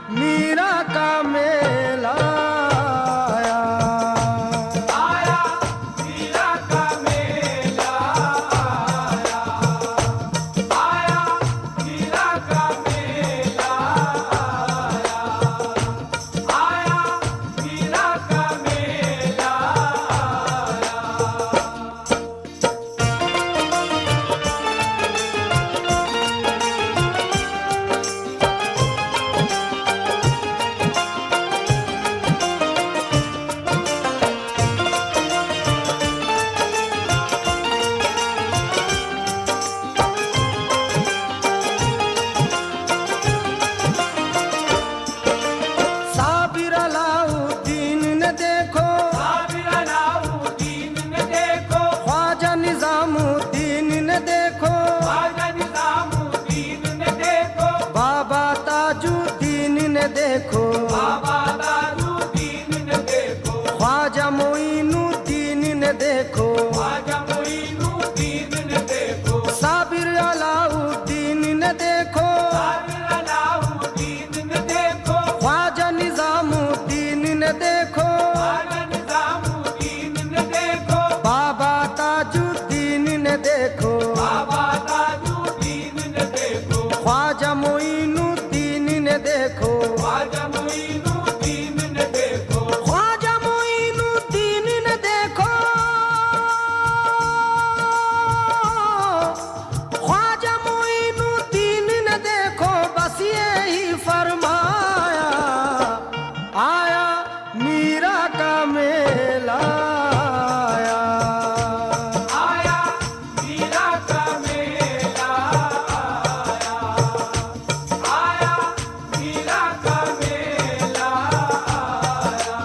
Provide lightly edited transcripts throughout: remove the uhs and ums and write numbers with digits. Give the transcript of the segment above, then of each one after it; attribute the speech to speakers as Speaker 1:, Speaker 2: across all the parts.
Speaker 1: मीरा का मेला आया।
Speaker 2: आया मीरा का मेला आया। आया मीरा का मेला आया। आया मीरा का मेला
Speaker 1: साबिर अलाउद्दीन ने देखो,
Speaker 2: साबिर अलाउद्दीन ने देखो,
Speaker 1: ख्वाजा निजामुद्दीन ने देखो,
Speaker 2: ख्वाजा निजामुद्दीन ने देखो,
Speaker 1: बाबा ताजुद्दीन ने देखो,
Speaker 2: बाबा ताजुद्दीन ने देखो,
Speaker 1: ख्वाजा मोइनुद्दीन ने देखो,
Speaker 2: ख्वाजा मोइनुद्दीन ने देखो,
Speaker 1: साबिर अलाउद्दीन ने देखो,
Speaker 2: साबिर अलाउद्दीन ने देखो,
Speaker 1: ख्वाजा निजामुद्दीन ने देखो,
Speaker 2: ख्वाजा निजामुद्दीन ने देखो,
Speaker 1: बाबा ताजुद्दीन ने देखो,
Speaker 2: बाबा ताजुद्दीन ने देखो,
Speaker 1: ख्वाजा मोइनुद्दीन ने देखो,
Speaker 2: ख्वाजा मोइनुद्दीन ने देखो,
Speaker 1: ख्वाजा मोइनुद्दीन ने देखो, ख्वाजा मोइनुद्दीन ने देखो, बस यही फरमाया आया मीरा का मेला आया।
Speaker 2: आया मीरा का मेला आया। आया मीरा का मेला आया।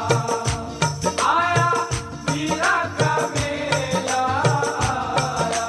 Speaker 2: आया मीरा का मेला आया।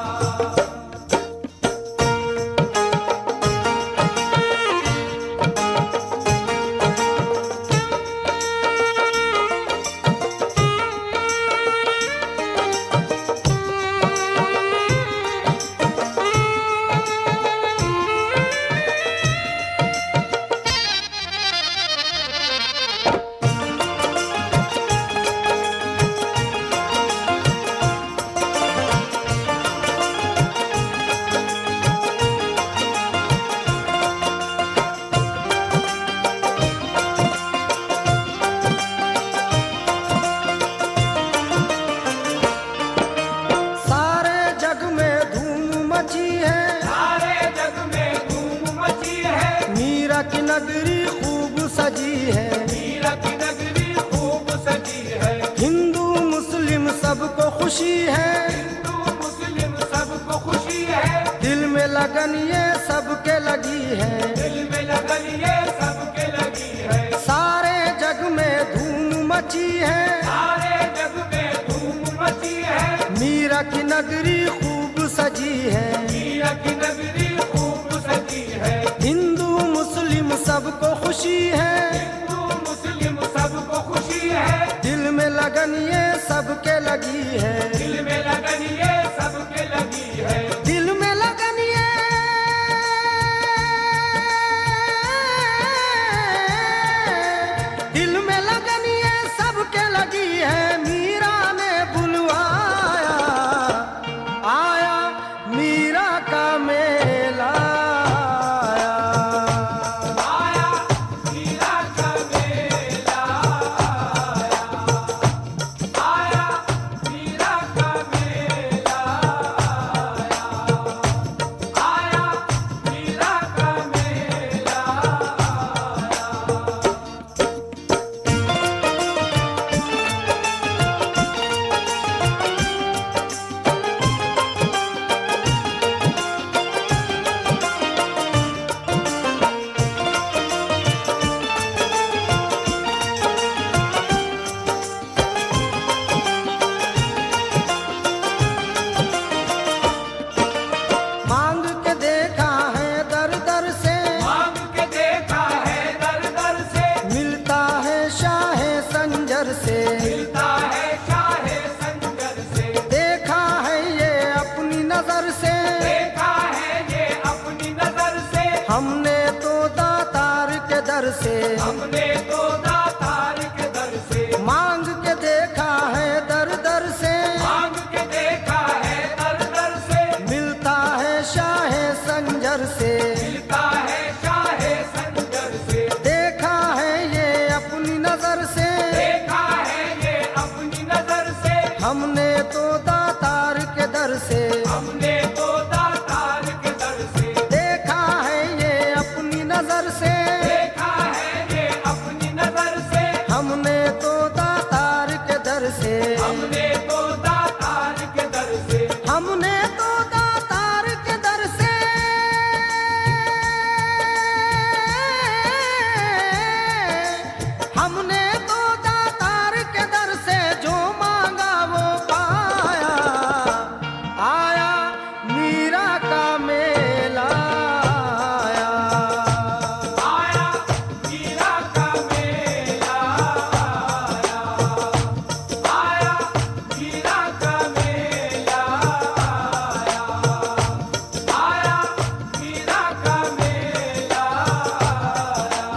Speaker 1: सारे जग में धूम मची है,
Speaker 2: सारे जग में धूम मची है,
Speaker 1: मीरा की नगरी खूब सजी है,
Speaker 2: मीरा की नगरी खूब सजी है,
Speaker 1: हिंदू मुस्लिम सबको खुशी है,
Speaker 2: हिंदू मुस्लिम सबको खुशी है,
Speaker 1: दिल में लगन ये सबके लगी है,
Speaker 2: दिल में लगन ये सबके लगी है,
Speaker 1: सारे जग में धूम मची है,
Speaker 2: सारे जग में धूम मची है,
Speaker 1: मीरा की नगरी खूब सजी है,
Speaker 2: मीरा की नगरी खूब सजी है,
Speaker 1: हिंदू मुस्लिम सबको खुशी है,
Speaker 2: हिंदू मुस्लिम सबको खुशी है,
Speaker 1: दिल में लगन ये सबके लगी है,
Speaker 2: दिल में लगन ये सबके लगी है,
Speaker 1: दिल में लगन ये दिल में लगन ये सबके लगी है, मीरा ने बुलवाया आया मीरा का मेला आया।
Speaker 2: आया मीरा का मेला आया। आया मीरा का
Speaker 1: दर से,
Speaker 2: हमने तो दातार के दर से
Speaker 1: मांग के देखा है दर दर से,
Speaker 2: मांग के देखा है दर दर से,
Speaker 1: मिलता है शाहे संजर से,
Speaker 2: मिलता है शाहे संजर से,
Speaker 1: देखा है ये अपनी नजर से,
Speaker 2: देखा है ये अपनी नजर से,
Speaker 1: हमने तो दातार के दर से,
Speaker 2: हमने तो दातार के दर से
Speaker 1: देखा है ये अपनी नजर से,
Speaker 2: देखा है ये अपनी नजर से,
Speaker 1: हमने तो दातार के दर से,
Speaker 2: हमने तो दातार के दर से,
Speaker 1: हमने तो दातार के दर से, हमने तो दातार के दर से जो मांगा वो पाया, आया मीरा का मेला आया,
Speaker 2: आया मीरा का मेला आया, आया मीरा का मेला आया, आया मीरा का मेला आया।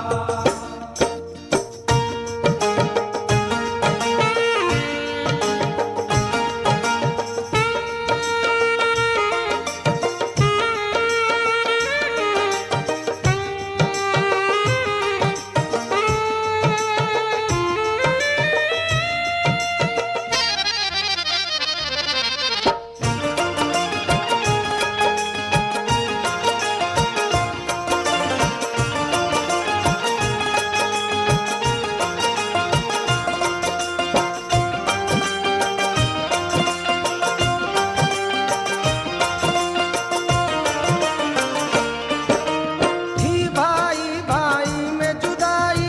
Speaker 1: थी भाई भाई में जुदाई,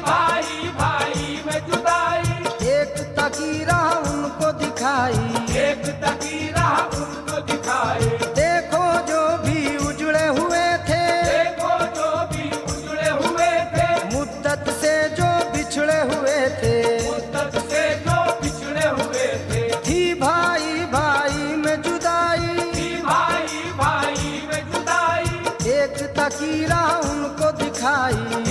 Speaker 2: भाई भाई में जुदाई,
Speaker 1: एक तकीरा उनको दिखाई,
Speaker 2: एक तकीरा उनको दिखाए,
Speaker 1: देखो जो भी उजड़े हुए थे,
Speaker 2: देखो जो भी उजड़े हुए थे,
Speaker 1: मुद्दत से जो बिछड़े हुए थे,
Speaker 2: मुद्दत से जो पिछड़े हुए थे,
Speaker 1: थी भाई भाई में जुदाई,
Speaker 2: भाई भाई में जुदाई,
Speaker 1: एक तकीरा उनको दिखाई,